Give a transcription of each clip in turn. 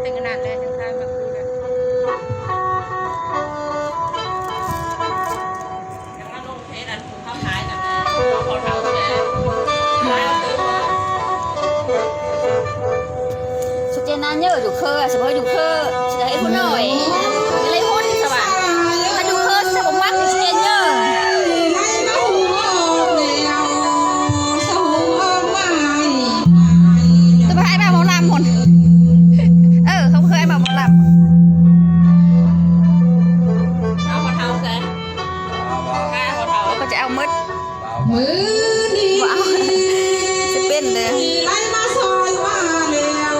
ตึงขนาดเลยจังคายมาคุยเลยยังมาลงเพจอันผูกเข้าท้ายกันเลยเขาเท้าเลยสุดเจนานเยอะอยู่เคอเฉพาะอยู่เคอจะให้คนหน่อยอะไรคนสบายถ้าอยู่เคอจะผมวัดสุดเจนเยอะจะไปให้แบบหมอลำคนเขาเคยแบบหมอลำเอาเขาเท้าเลยข้าเขาเท้าก็จะเอามืด มือดีจะเป็นเลย ไล่มาซอยว่าแล้ว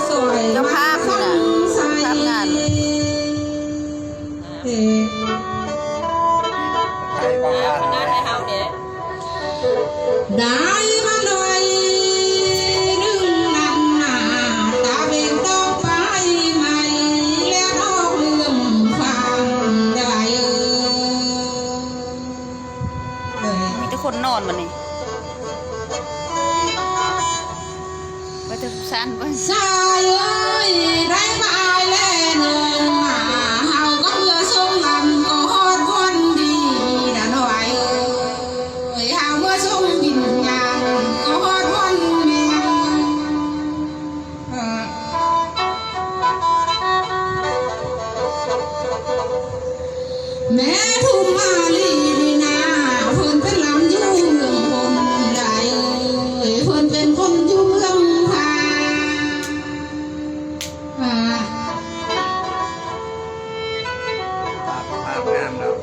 สวย เจ้าภาพนี่นะภาพงานงานในเฮาเด็กได้มาหน่อยนึงนั่นหนาตาเบ่งต้องไปใหม่แล้วออกเรื่องฟังได้มีแต่คนนอนมันนี่ว่าจะสั้นว่าสายเอ้ยได้มาอายแล้วเนินมาเฮาก็เมื่อทรงลำก็ฮอดคนดีนะหน่อยเอ้ยเฮาเมื่อทรงบินยางก็ฮอดคนเมียแม่ทุ่มมาลีนี่นาเพิ่นเป็นลำอยู่เมืองพนได้เอ้ยเพิ่นเป็นคนอยู่เมืองพางามแล้ว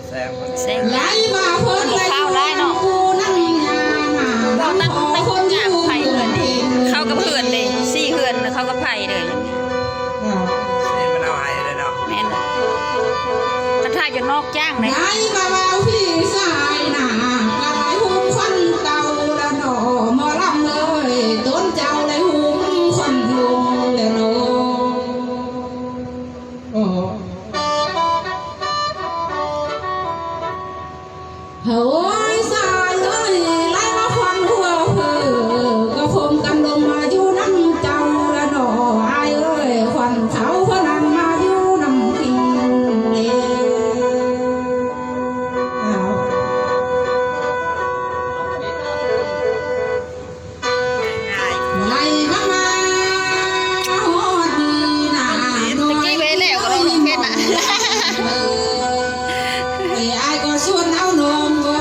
แซงมัน แซง ไล่มาเพิ่นไล่ข้าวไล่เนาะนั่งยามาเราตั้งไม่คนอยู่ ไผ่เหือนนี่เข้ากับเหือนเลยสี่เหือนเข้ากับไผ่เลย นี่มันเอาให้เลยเนาะ แม่นเลยกระทะอยู่นอกจ้างเลย ไล่มาเบาพี่สายหนากระไรหุ้มควันเก่าแล้วหนอหมอลำเลยต้นเจ้าได้หุ้มควันลุงแล้วหนอโอ้ยสายเอ้ยไล่มาควันหัวเพอก็คงกำลงมาอยู่น้ำเจ้าแล้วหนอไอ้เอ้ยควันเขาพนันมาอยู่น้ำพิงเลย ง่าย ไล่มามาโหดดีนะน้อย กี้ไปแล้วก็เราลงเพชรน่ะ ไอ้ก็ชวนเอานมก็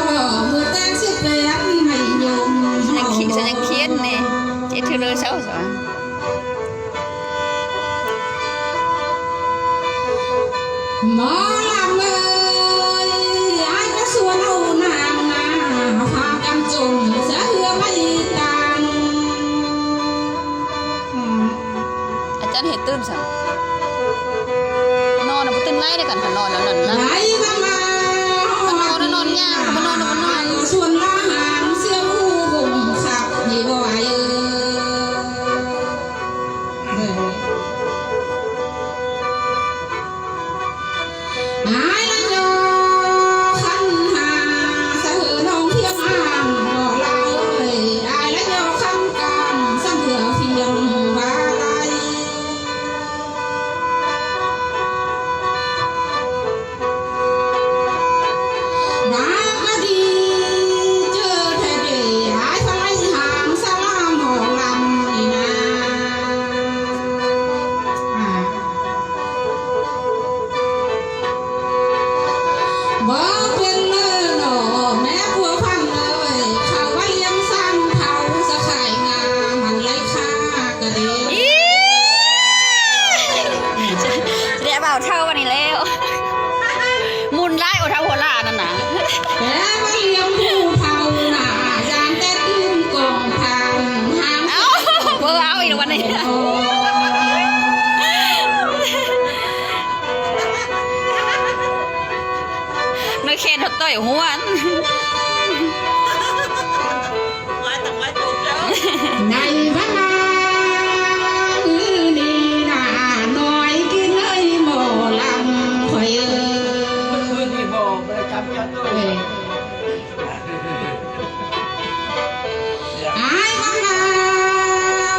มือแตงสิเป็นให้ยม ยังขี้ฉันยังเคียนนี่เจ๊เธอเลยเช้าสอน หมอลำเลยไอ้ก็ชวนเอานางนาพากันจมเสือไม่ตัง อาจารย์เห็นตื่นสั่งนอนนะตื่นไล่ได้กันผ่านนอนแล้วนั่นนะ ไล่มามาชวนละหางเสื้อผู้บ่มขับยี่บ่อยหายละจอขันหาสะหือน้องเพียงอ่างบ่ลายเอ้ยหายละจอคำกำสังเหือเพียงว่าลายดามาดีเจอแท้เดีหายสลายหางสลาหมอลำนี่นะบ่เป็นเลิศหนอแม่ผัวพันเลยเขาว่าเลี้ยงสร้างเขาสะขายงามันไร้ค่ากระเด อีเดี๋ยวเบาเท่าวันนี้แล้วมุนไล่โอเท่าหัวล่านั่นน่ะ แม่มาเลี้ยงผู้เฒ่าหน้าจานแต่ตื้นกองทางหาง เอ้าเบอร์เอาอีกวันนี้ไม่เคนเขาต่อยหัว ไล่ตั้งไล่ตูดแล้ว ในพนานี่นาน้อยกินเลยหมอลำคอยเอ้ย คืนที่บอกไปจำยัดด้วย อายพนา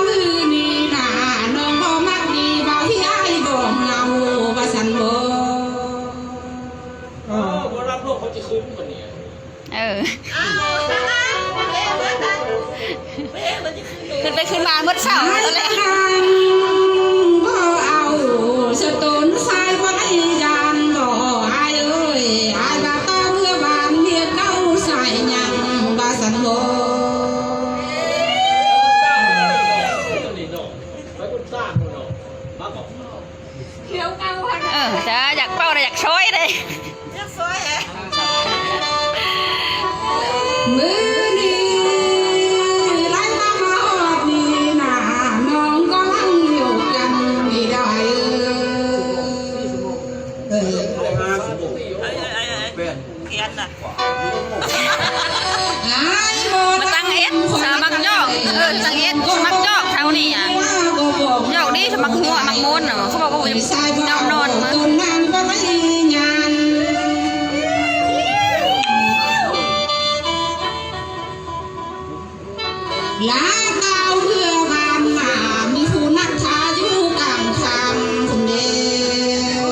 มือนี่นาน้องบ่มัก ขึ้นไปขึ้นมาเมื่อเช้าแล้วแหละ บ่เอาสตุนสายบ่ได้ยานบ่อายเอ้ยอายบาตาเมื่อบานเมียเก้าใส่ยังบาสันโบ จ้าอยากเป้าเลยอยากช่วยเลย มือนี้ไล่มาหอดนี่นาน้องก็ลังอยู่กันไม่ได้เอ้ย เขียนน่ะ มาตั้งเอสสมักยอกตั้งเอสสมักยอกเท่านี้อ่ะยอกนี่สมักหัวมักม้วนอ่ะเขาบอกว่าจะเจ้านอนมา ต้นนางก็ไม่งานลาดาวเพื่อบานหนามีผู้นักทาอยู่กลางทางคนเดียว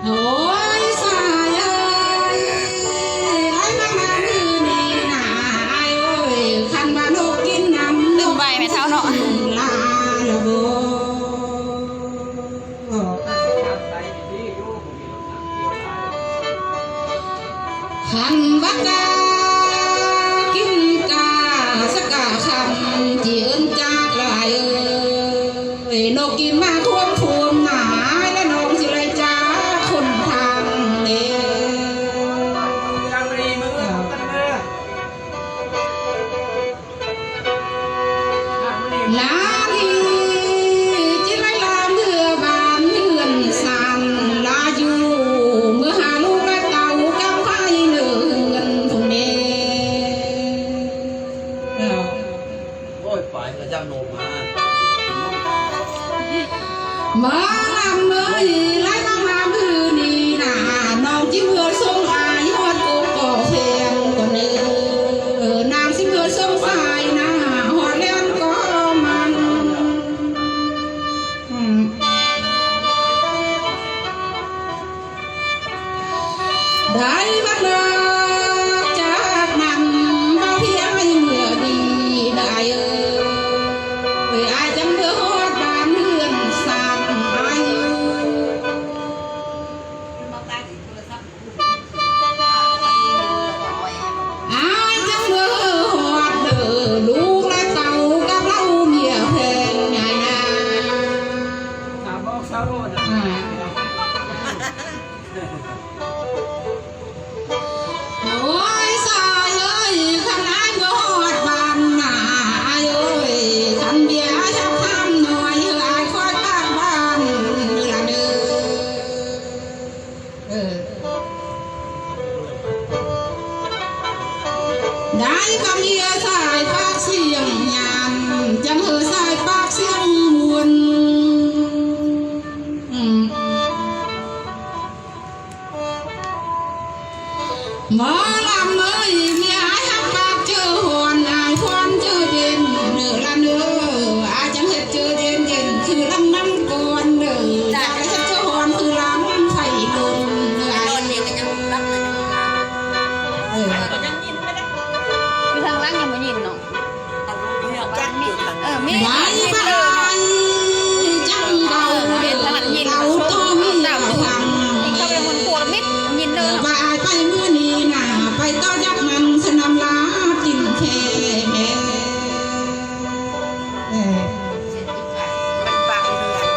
โอ้ยสายเอ้ยไล่มามือนี่นาเอ้ยคันว่าโลกกินน้ำ ลืมใบไหมเท่าเนาะ ลาละโบขันบักกากินกาสกาคำที่เอิ้นจากลายเอ้ยนกกินมาท่วมท่วมหนาและนกสิเลยจ้าคนทางเด้ลาลีจิไรลาเมื่อบานเลื่อนสันลาอยู่เมื่อหาลูกและเต่ากับไผ่เลื่อนพงเด้ โอ้ยไปกระจังโนมา มาลำเมื่อยไล่มามือนี่นาน้องจิ้มเพื่อส่งอายฮอดกูก่อเพลงคนเนางสิเพื่อส่งสายนาฮอดเล่นก็มันได้บักเลิกจากนั้นบ่เพียงให้เมื่อดีได้อายจังเพื่อฮอดบ้านเรือนสร้างอายุ อายจังเมื่อหอดเด้อลูกและเต่ากับเราเมียแพงไงนะ ถามบอกสาวโรด โอ้ยสายเอ้ยขันอายเมื่อหอดบ้านหน้าอายเอ้ยขันเบียร์ชักทำหน่อยอายคอยตั้งบ้านละเด้อได้ก็เมียสายปากเสียงยามจังสายปากเสียงมวนหมอลำเอ้ยเมียอายหักปากเจอหอนอายควันเจอเด่นเนื้อละเนื้ออายจังเห็ดเจอเด่นเด่นคือลำน้ำก่อนเด้อจากไปเห็ดเจอหอนคือลำไฟลุนเนื้อ ตอนนี้ก็ยังรับเลยก็ยังยินไม่ได้ อยู่ทางล่างยังไม่ยินเนาะ แจ้งอยู่ทาง มี ได้ มี บ่ เออ จังเดาเด่นเดาต่อมีทาง เข้าไปบนครัวมิดยินเดิน ว่าอายไปมื้อนี้น่ะไปต่อยักมันสนามลากินแค่แม่ มันฟังเรื่อง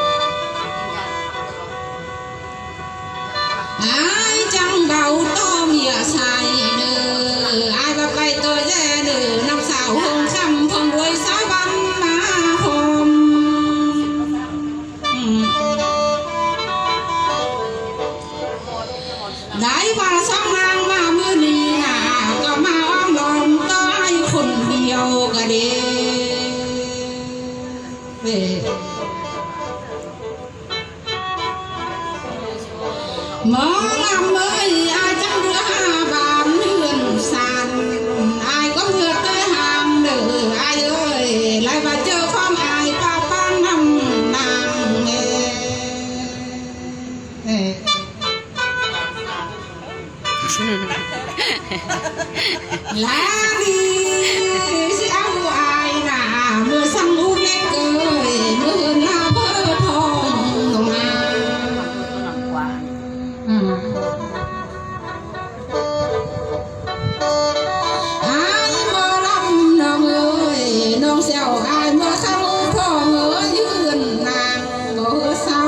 อายจังเดาต่อเมียใส่เด้ออายว่าไปต่อแย่เด้อน้ำสาวหงคำพงรวยสาวบังมาหอมได้ว่าสองนางมามื้อนี้น่ะก็มาอ้อมล้อมต้อยคนเดียวก็เด้เว้ยหมอลำเอ้ยอายจังเรือหาบานเรือนสานอายก็เพื่อได้หามเด้ออายเอ้ยไล่ว่าเจอความอายป้าป้านน้ำนางเอ้ ลาดีสิเอาอายน่ะเมื่อสังลูกเล็กเกยเมื่อหน้าเบอร์ทองลงมาอายเมื่อลำน้องเอ้ยน้องเสียวอายเมื่อสังลูกพ่อเมื่อยืนนางบ่เศร้า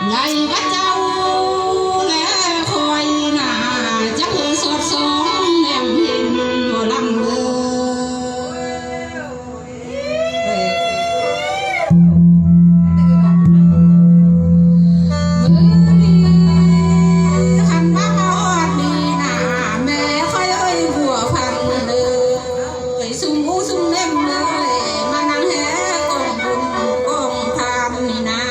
ในพระเจ้าและคอยหน้าจะเธอสอดส่องแนมเห็นหมอลำเลยมือนี้ขันมาหอดดีหน้าแม่ค่อยเอ้ยบัวพันเลยซุ่มหูซุ่มเล่มเลยมานั่งแห่กองบุญกองทานนี่นะ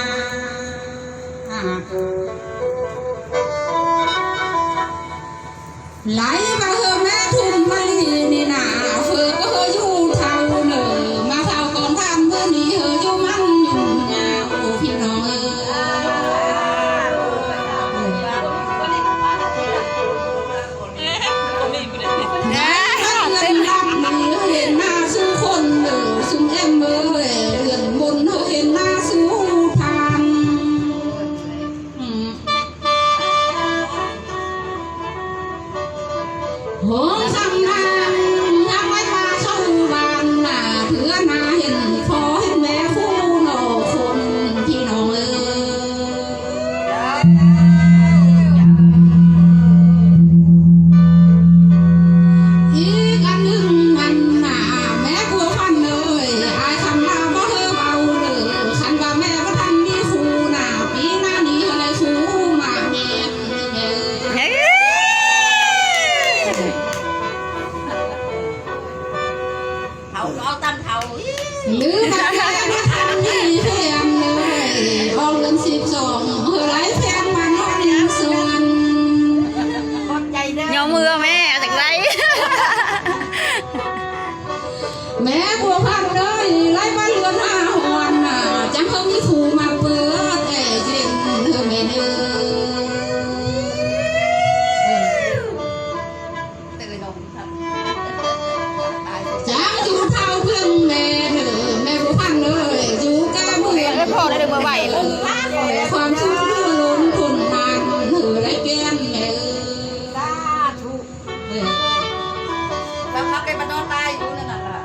ไหลมาเฮอแม่ทุ่มมาลีนี่นาเฟือก็เฮออยู่เท่าเนอมาเท่าก่อนทำเมื่อนี้เฮออยู่มันอยู่ยาวพี่น้องเอ้ยเต็มรับมือเห็นหน้าสู้คนเด้อสู้เอ็มเอ้ยเรื่องบนเฮอเห็นหน้าสู้ทานโหทำงานยังไว้มาเข้าบ้านน่ะเพื่อนาเห็นพอเห็นแม่คู่หน่อคนพี่น้องเอ้ยอีกอันหนึ่งมันน่ะแม่บัวพันเลยอายคำลาบ่เฮอเบาเลยคันว่าแม่บ่ทันมีคู่น่ะปีหน้านี้อะไรคู่มาแม่เฮ้ยเอาตำเทา หรือมาแค่มาทำนี่เพียงเลยออกเงิน12เฮอไรแพงมานอนยังส่วน ขอบใจเด้อย อมมือแม่เอาจากไร แม่บัวพันเลยไล่บ้านเรือนหาหอนน่ะจังเขามีคู่มาเปิดแต่เจนเธอไม่เด้อ ตื่นลงครับ จังอยู่เท่าเพื่อนแม่เด้อแม่บัวพันเลยอยู่กะเมือง พ่อได้ดึงมาไหวเลย ความชื่อล้นคนนานเธอไรแก้มแม่ สาธุแล้วพักไปมานอนตายอยู่นั่นน่ะล่ะ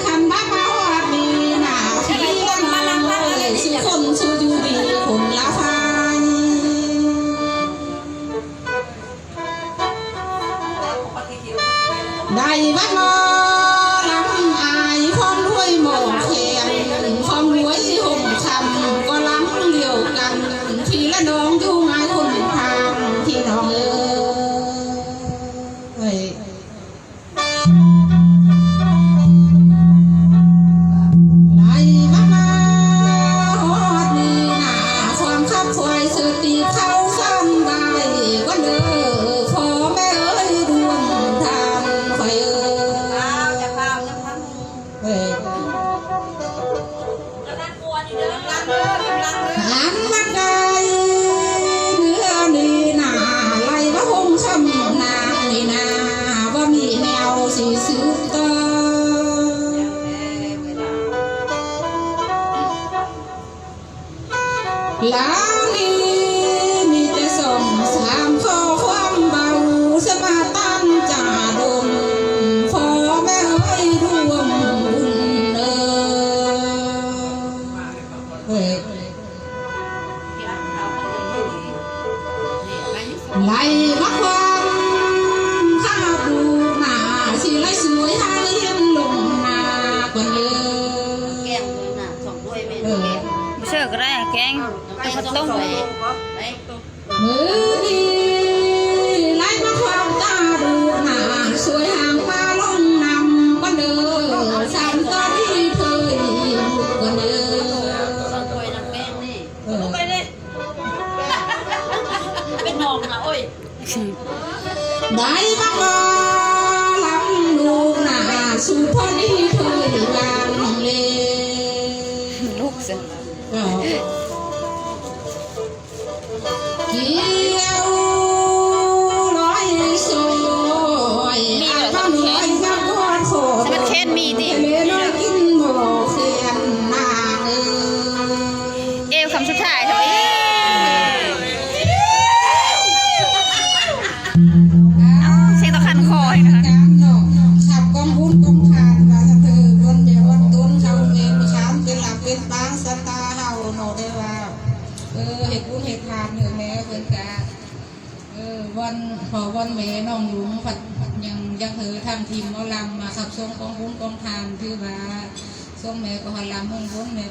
ทำบ้ามาหอดดีหนาวที่คนมาลังเลยสุคนสู้อยู่ดีคนละฟังได้บ้ามาลำอายความรวยหมอกแขมความรวยห่มคำก็ล้ำเดียวกันพี่และน้องอยู่งานคนทางที่น้องเอ้ยไหลมาฮอดนี่น่ะความคับคอยสติเข้าซ้ำได้ก็เด้อขอแม่เอ้ยดวงทางคอยเอ้ จะเฝ้าจะพัก เอ้ย กำลังกวนอยู่เด้อกำลังเด้อกำลังเด้อ หันมาไกลเนื้อนี่น่ะไหลมาหงช้ำนางนี่น่ะว่ามีแนวสีสืบต่อ หลังนี้มีแต่ส่งสามข้อความเบาสมาตันจ่าดมขอแม่เอ้ยร่วมบุญเฮ้ยไหลมาความข้าดูหน้าสิไหลสวยให้เห็นลงหน้าก่อนเยอะ แก้มเลยน่ะส่งด้วยแม่แก้ม เชื่อก็ได้แกง ไป ข้าว ต้ ต้ ม ม ไป มือนี้ไหลมาความตาดูหน้าสวยห่างมาลงนำก็เด้อสามตอนที่เคยบุกก็เด้อ ส่งด้วยน้ำแป้งนี่ไปดิเป็นนองนะโอ้ย ได้มาลำดูหน้าสู่พอดีเคยงาน เกี่ยวร้อยสวยทำร้อยกับก้อนโขด มันเค้นมีดิ เลี้ยน้อยกินบ่เขียนนาง เอวคำสุดท้ายเถอะเสียงตะคันคอให้นะคะ การเนาะขับกองบุญกองทานว่าสะเธอวันเดียววันต้นเขาเองช้ำเป็นหลับเป็นปางสตาเฮาเนาะได้ว่าเฮ็ดบุญเฮ็ดทานเนื้อแม่เพิ่นกะวันพอวันแม่น้องหลวงผัดยังเธอทางทีมหมอลำมาขับส่งกองบุญกองทานคือว่าส่งแม่ก็หันลำมุ่งบุญแม่